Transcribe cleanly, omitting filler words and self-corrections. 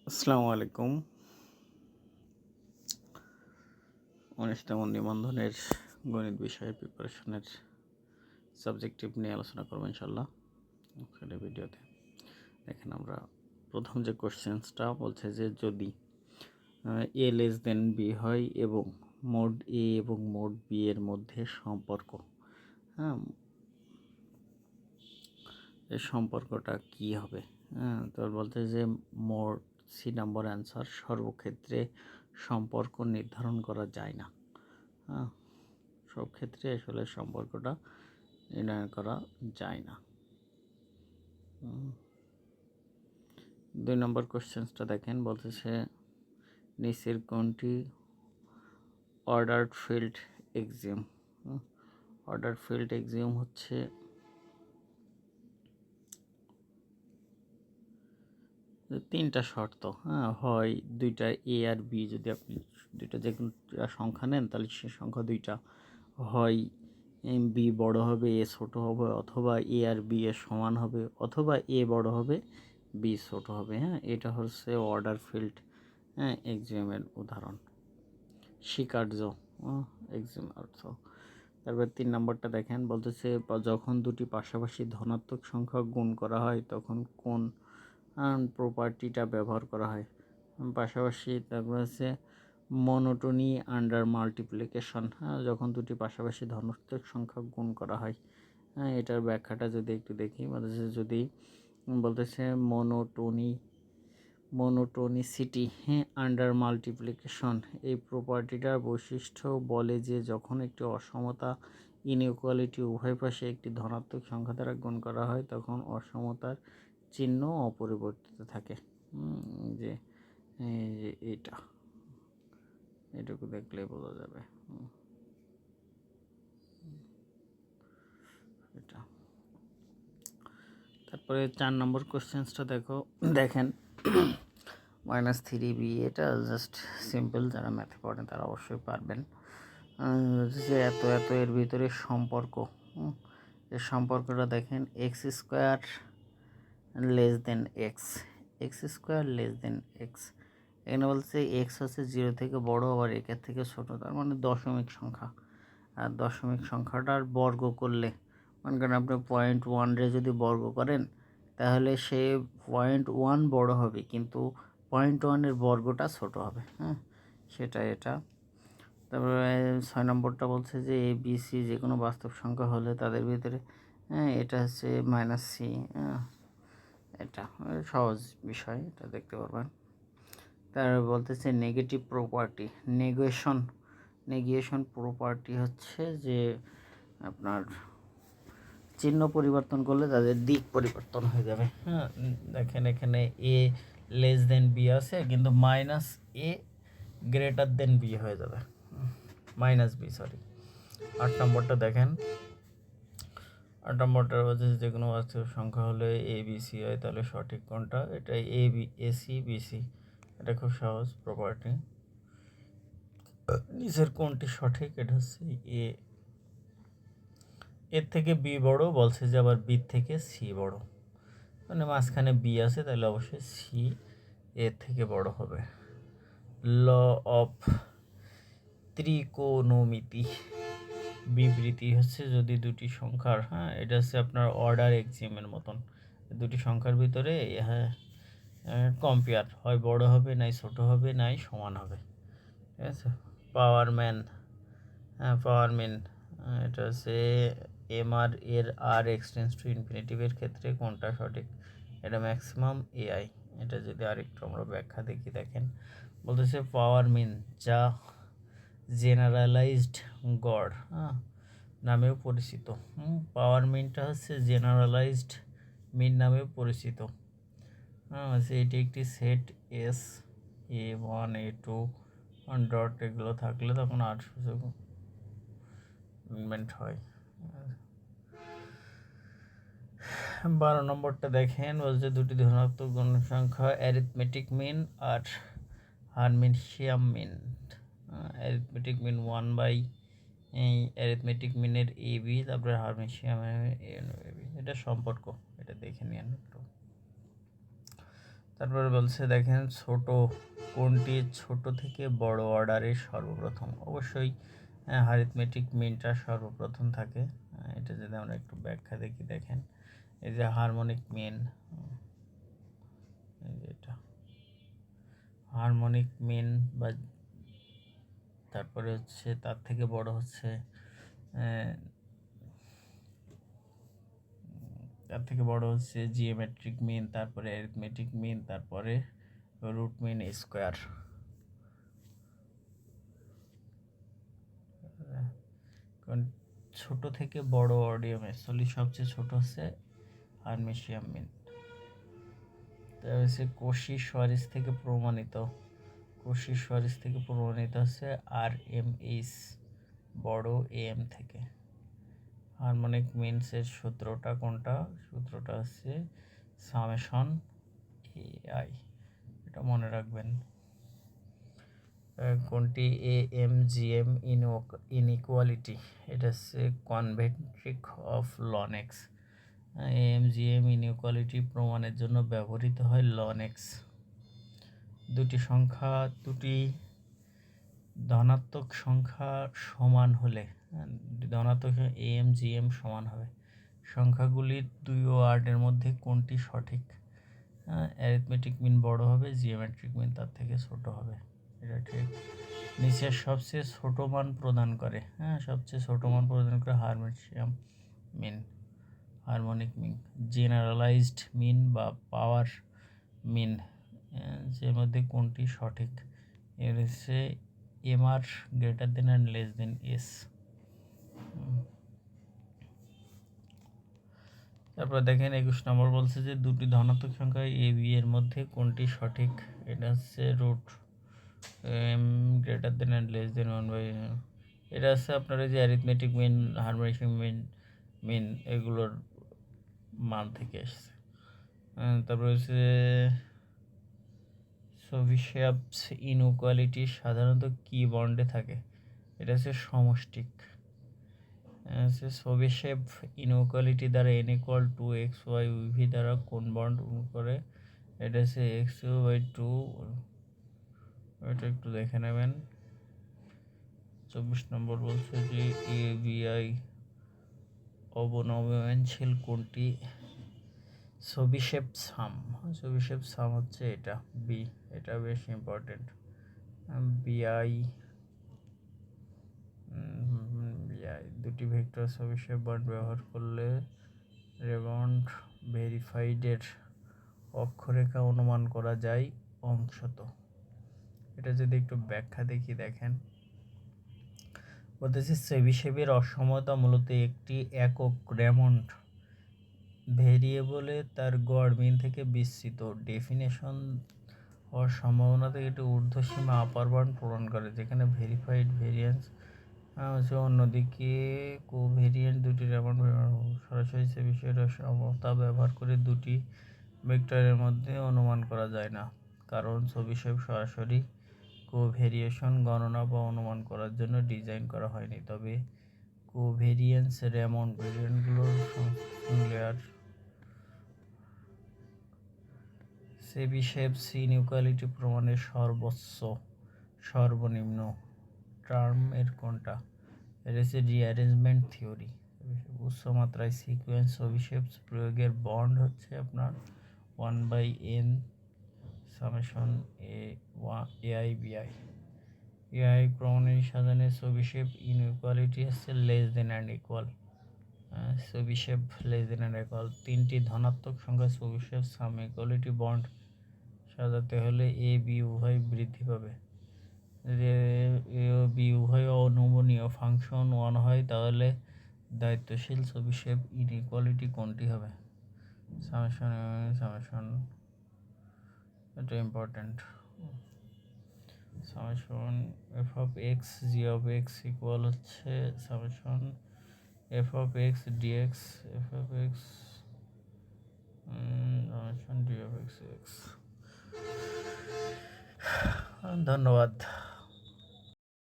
আসসালামু আলাইকুম। ১৯তম নিবন্ধনের গণিত বিষয়ের প্রিপারেশনের সাবজেক্টিভ নিয়ে আলোচনা করবো ইনশাল্লাহ সেটা ভিডিওতে। দেখেন, আমরা প্রথম যে কোশ্চেন্সটা বলছে যে যদি এ লেস দেন বি হয় এবং মোড এ এবং মোড বি এর মধ্যে সম্পর্ক, হ্যাঁ, এই সম্পর্কটা কি হবে? তো বলতে যে মোড সি নাম্বার অ্যান্সার, সর্বক্ষেত্রে সম্পর্ক নির্ধারণ করা যায় না। হ্যাঁ, সব ক্ষেত্রে আসলে সম্পর্কটা নির্ণয় করা যায় না। ২ নম্বর কোশ্চেন্সটা দেখেন, বলতেছে নিচের কোনটি অর্ডার্ড ফিল্ড এক্সিওম? অর্ডার ফিল্ড এক্সিওম হচ্ছে তিনটা শর্ত। হয় দুইটা এ আর বি, যদি আপনি দুইটা যে কোনো সংখ্যা নেন তাহলে সে সংখ্যা দুইটা হয় বি বড় হবে এ ছোট হবে, অথবা এ আর বি এর সমান হবে, অথবা এ বড় হবে বি ছোট হবে। এটা হচ্ছে অর্ডার ফিল্ড এক্সিওমের উদাহরণ, স্বীকার্য এক্সিওম অর্থ। তারপর ৩ নম্বরটা দেখেন, বলতেছে যখন দুটি পাশাপাশি ধনাত্মক সংখ্যা গুণ করা হয় তখন কোন প্রপার্টিটা ব্যবহার করা হয়? পাশাপাশি তারপর হচ্ছে মনোটোনি আন্ডার মাল্টিপ্লিকেশন। যখন দুটি পাশাপাশি ধনাত্মক সংখ্যা গুণ করা হয়, এটার ব্যাখ্যাটা যদি একটু দেখি, বলতেছে যদি বলতেছে মনোটোনিসিটি আন্ডার মাল্টিপ্লিকেশন, এই প্রপার্টিটার বৈশিষ্ট্য বলে যে যখন একটি অসমতা ইনইকুয়ালিটি উভয় পাশে একটি ধনাত্মক সংখ্যা দ্বারা গুণ করা হয় তখন অসমতার চিহ্ন অপরিবর্তিত থাকে। যে এইটা এটুকু দেখলে বোঝা যাবে। এটা তারপরে ৪ নম্বর কোশ্চেন্সটা দেখেন -3b, এটা জাস্ট সিম্পল, যারা ম্যাথে পড়েন তারা অবশ্যই পারবেন। যে এত এত এর ভিতরে সম্পর্ক, এর সম্পর্কটা দেখেন x square less than x square less than x. এখানে বলছে এক্স হচ্ছে 0 থেকে বড়, আবার একের থেকে ছোট, তার মানে দশমিক সংখ্যা। আর দশমিক সংখ্যাটার বর্গ করলে, মনে করেন আপনি 0.1 রে যদি বর্গ করেন তাহলে সে 0.1 বড় হবে, কিন্তু 0.1 বর্গটা ছোট হবে। সেটা এটা। তারপরে ৬ নম্বরটা বলছে যে এ বি সি যে কোনো বাস্তব সংখ্যা হলে তাদের ভিতরে এটা হচ্ছে -c। এটা সহজ বিষয়, এটা দেখতে পারবেন। তারপরে বলতেছে নেগেটিভ প্রপার্টি, নেগেশন প্রপার্টি হচ্ছে যে আপনার চিহ্ন পরিবর্তন করলে তাদের দিক পরিবর্তন হয়ে যাবে। দেখেন এখানে এ লেস দেন বি আছে, কিন্তু -a গ্রেটার দেন বি হয়ে যাবে, -b সরি। ৮ নম্বরটা দেখেন, ৮ নম্বরটার হচ্ছে যে কোনো বাস্তব সংখ্যা হলে এ বি সি হয় তাহলে সঠিক কোনটা? এটা A B A C B C, এটা খুব সহজ প্রপার্টি। নিচের কোনটি সঠিক? এটা হচ্ছে এর থেকে বি বড়, বলছে যে আবার বি থেকে সি বড়, মানে মাঝখানে বি আছে তাহলে অবশ্যই সি এর থেকে বড় হবে। ল অফ ত্রিকোণমিতি বিবৃতি হচ্ছে যদি দুটি সংখ্যার, এটা হচ্ছে আপনার অর্ডার এক্সিওমের মতন, দুটি সংখ্যার ভিতরে কম্পেয়ার হয় বড় হবে নাই ছোট হবে নাই সমান হবে, ঠিক আছে। পাওয়ার ম্যান এটা হচ্ছে এমআর এর আর এক্সটেন্স টু ইনফিনিটিভের ক্ষেত্রে কোনটা সঠিক? এটা ম্যাক্সিমাম এআই। এটা যদি আরেকটু আমরা ব্যাখ্যা দেখেন, বলতেছে পাওয়ার মিন যা জেনারেলাইজড গড় নামেও পরিচিত। পাওয়ার মিনটা হচ্ছে জেনারেলাইজড মিন নামেও পরিচিত। এটি একটি set S A1 A2 dot এগুলো থাকলে তখন ৮ সূচক মুভমেন্ট হয়। ১২ নম্বরটা দেখেন, বলছে দুটি ধনাত্মক গণ সংখ্যা অ্যারিথমেটিক মিন আর harmonic mean. Arithmetic mean 1 by arithmetic মিনের এ বি, তারপরে হারমিশিয়ামের এ বি, এটা সম্পর্ক, এটা দেখে নিন একটু। তারপরে বলছে দেখেন কোনটি ছোট থেকে বড় অর্ডারে সর্বপ্রথম। অবশ্যই অ্যারিথমেটিক মিনটা সর্বপ্রথম থাকে। এটা যদি আমরা একটু ব্যাখ্যা দেখি, দেখেন এই যে হারমোনিক মিন, এটা হারমোনিক মিন বা তারপরে হচ্ছে তার থেকে বড় হচ্ছে জিওমেট্রিক মিন, তারপরে অ্যারিথমেটিক মিন, তারপরে রুট মিন স্কোয়ার। ছোট থেকে বড় অডিয়ামে সবচেয়ে ছোট হচ্ছে হারমেশিয়াম মিন। তারপর হচ্ছে কোশি-সোয়ারিজ থেকে প্রমাণিত হচ্ছে RMS বড় AM থেকে। হারমোনিক মিনসের সূত্রটা কোনটা? সূত্রটা হচ্ছে সামেশন AI, এটা মনে রাখবেন। কোনটি AMGM ইনইকুয়ালিটি? এটা হচ্ছে কনভেন্ট্রিক অফ লনেক্স। AMGM ইনইকুয়ালিটি প্রমাণের জন্য ব্যবহৃত হয় লনেক্স। দুটি ধনাত্মক সংখ্যা সমান হলে ধনাত্মক AMGM সমান হবে। সংখ্যাগুলির 2 ও 8 এর মধ্যে কোনটি সঠিক? অ্যারিথমেটিক মিন বড় হবে, জিওমেট্রিক মিন তার থেকে ছোট হবে, এটা ঠিক। নিচের সবচেয়ে ছোট মান প্রদান করে হারমেশিয়াম মিন, হারমোনিক মিন। জেনারেলাইজড মিন বা পাওয়ার মিন, এর মধ্যে কোনটি সঠিক? এর হচ্ছে MR greater than and less than S। তারপর দেখেন 21 নম্বর বলছে যে দুটি ধনাত্মক সংখ্যা AB এর মধ্যে কোনটি সঠিক? এটা হচ্ছে root M greater than and less than 1/, এটা হচ্ছে আপনার এই যে অ্যারিথমেটিক মিন, হারমেশিয়াম মিন এগুলোর মান থেকে আসছে। তারপর হচ্ছে সোভিশেভস ইনইকুয়ালিটি সাধারণত কি বন্ডে থাকে? এটা হচ্ছে সমষ্টিক। সোভিশেভ ইনইকুয়ালিটি দ্বারা n=2xy উভি দ্বারা কোন বন্ড করে? এটা হচ্ছে x2/2, এটা একটু দেখে নেবেন। 24 নম্বর বলছে যে ABI অবনমনশীল কোনটি? সোভিশেভ সাম হচ্ছে এটা B, এটা বেশ ইম্পর্টেন্ট। BI দুটি ভেক্টর সোভিশেভ বন্ড ব্যবহার করলে রেমন্ড ভেরিফাইডের অক্ষরেখা অনুমান করা যায় অংশত। এটা যদি একটু ব্যাখ্যা দেখি, দেখেন বলতেছে চেবিশেভের অসমতা মূলত একটি একক রেমন্ড ভেরিয়েবলে তার গড় মিন থেকে বিস্তৃত ডেফিনেশন হওয়ার সম্ভাবনা থেকে একটি ঊর্ধ্বসীমা আপার বাউন্ড পূরণ করে, যেখানে ভেরিফাইড ভেরিয়েন্স হচ্ছে। অন্যদিকে কোভেরিয়েন্ট দুটি রেমন্ড সরাসরি চেবিশেভের সমতা ব্যবহার করে দুটি ভেক্টরের মধ্যে অনুমান করা যায় না, কারণ চেবিশেভ সরাসরি কোভেরিয়েশন গণনা বা অনুমান করার জন্য ডিজাইন করা হয়নি। তবে কোভেরিয়েন্স রেমন্ড ভেরিয়েন্টগুলোর সংশ্লেষণ লেয়ার। চেবিশেভস ইনইকুয়ালিটি প্রমাণের সর্বনিম্ন টার্ম এর কোনটা? এটা হচ্ছে রিঅ্যারেঞ্জমেন্ট থিওরি। উচ্চ মাত্রায় সিকোয়েন্স চেবিশেভস প্রয়োগের বন্ড হচ্ছে আপনার 1/n সামেশন AIBI। AI প্রমাণের সাজানে চেবিশেভ ইনইকুয়ালিটি হচ্ছে less than and equal. Chebyshev less than and equal. তিনটি ধনাত্মক সংখ্যা চেবিশেভ সাম ইকুয়ালিটি বন্ড সাজাতে হলে AB উভয় বৃদ্ধি পাবে। যদি AB উভয় অনমনীয় ফাংশন 1 হয়, তাহলে দায়িত্বশীল চেবিশেভ ইনইকুয়ালিটি কোনটি হবে? সামেশন, এটা important. Summation f(x) g(x) equal হচ্ছে summation f(x) dx f(x) summation d(x)। ধন্যবাদ।